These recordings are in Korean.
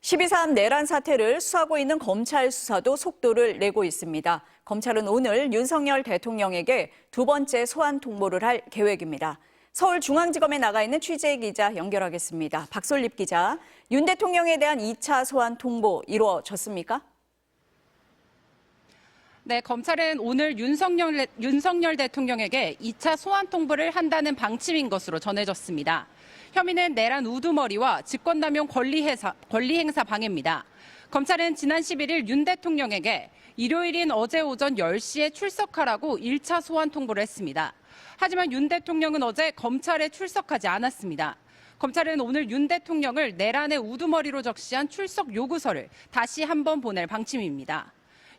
12.3 내란 사태를 수사하고 있는 검찰 수사도 속도를 내고 있습니다. 검찰은 오늘 윤석열 대통령에게 두 번째 소환 통보를 할 계획입니다. 서울중앙지검에 나가 있는 취재 기자 연결하겠습니다. 박솔립 기자, 윤 대통령에 대한 2차 소환 통보 이루어졌습니까? 네, 검찰은 오늘 윤석열 대통령에게 2차 소환 통보를 한다는 방침인 것으로 전해졌습니다. 혐의는 내란 우두머리와 직권남용 권리행사 방해입니다. 검찰은 지난 11일 윤 대통령에게 일요일인 어제 오전 10시에 출석하라고 1차 소환 통보를 했습니다. 하지만 윤 대통령은 어제 검찰에 출석하지 않았습니다. 검찰은 오늘 윤 대통령을 내란의 우두머리로 적시한 출석 요구서를 다시 한번 보낼 방침입니다.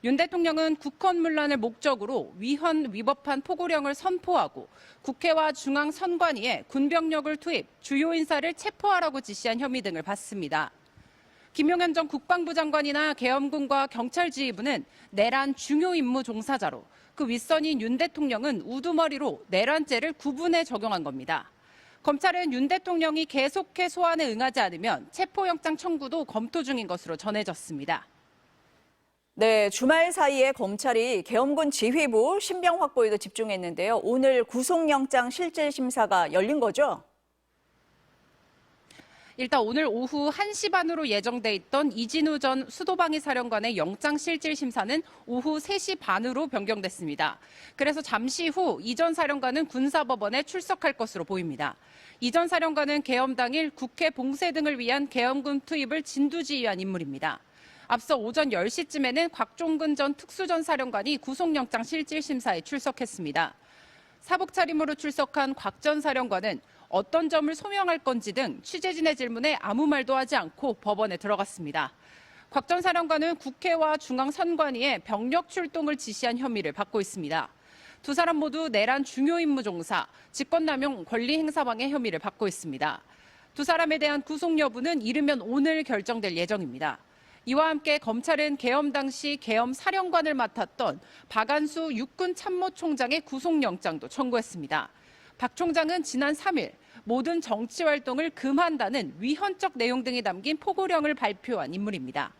윤 대통령은 국헌문란을 목적으로 위헌위법한 포고령을 선포하고 국회와 중앙선관위에 군병력을 투입, 주요 인사를 체포하라고 지시한 혐의 등을 받습니다. 김용현 전 국방부 장관이나 계엄군과 경찰지휘부는 내란 중요 임무 종사자로 그 윗선인 윤 대통령은 우두머리로 내란죄를 구분해 적용한 겁니다. 검찰은 윤 대통령이 계속해 소환에 응하지 않으면 체포영장 청구도 검토 중인 것으로 전해졌습니다. 네, 주말 사이에 검찰이 계엄군 지휘부 신병 확보에도 집중했는데요. 오늘 구속영장 실질심사가 열린 거죠? 일단 오늘 오후 1시 반으로 예정돼 있던 이진우 전 수도방위 사령관의 영장 실질 심사는 오후 3시 반으로 변경됐습니다. 그래서 잠시 후 이 전 사령관은 군사법원에 출석할 것으로 보입니다. 이 전 사령관은 계엄 당일 국회 봉쇄 등을 위한 계엄군 투입을 진두지휘한 인물입니다. 앞서 오전 10시쯤에는 곽종근 전 특수전 사령관이 구속영장 실질 심사에 출석했습니다. 사복 차림으로 출석한 곽 전 사령관은 어떤 점을 소명할 건지 등 취재진의 질문에 아무 말도 하지 않고 법원에 들어갔습니다. 곽 전 사령관은 국회와 중앙선관위에 병력 출동을 지시한 혐의를 받고 있습니다. 두 사람 모두 내란 중요 임무 종사, 직권남용 권리행사 방해 혐의를 받고 있습니다. 두 사람에 대한 구속 여부는 이르면 오늘 결정될 예정입니다. 이와 함께 검찰은 계엄 당시 계엄 사령관을 맡았던 박안수 육군 참모총장의 구속영장도 청구했습니다. 박 총장은 지난 3일 모든 정치 활동을 금한다는 위헌적 내용 등이 담긴 포고령을 발표한 인물입니다.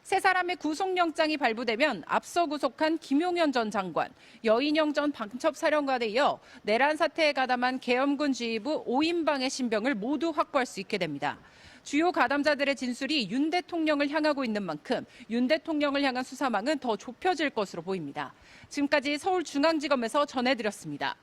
세 사람의 구속영장이 발부되면 앞서 구속한 김용현 전 장관, 여인영 전 방첩사령관에 이어 내란 사태에 가담한 계엄군 지휘부 5인방의 신병을 모두 확보할 수 있게 됩니다. 주요 가담자들의 진술이 윤 대통령을 향하고 있는 만큼 윤 대통령을 향한 수사망은 더 좁혀질 것으로 보입니다. 지금까지 서울중앙지검에서 전해드렸습니다.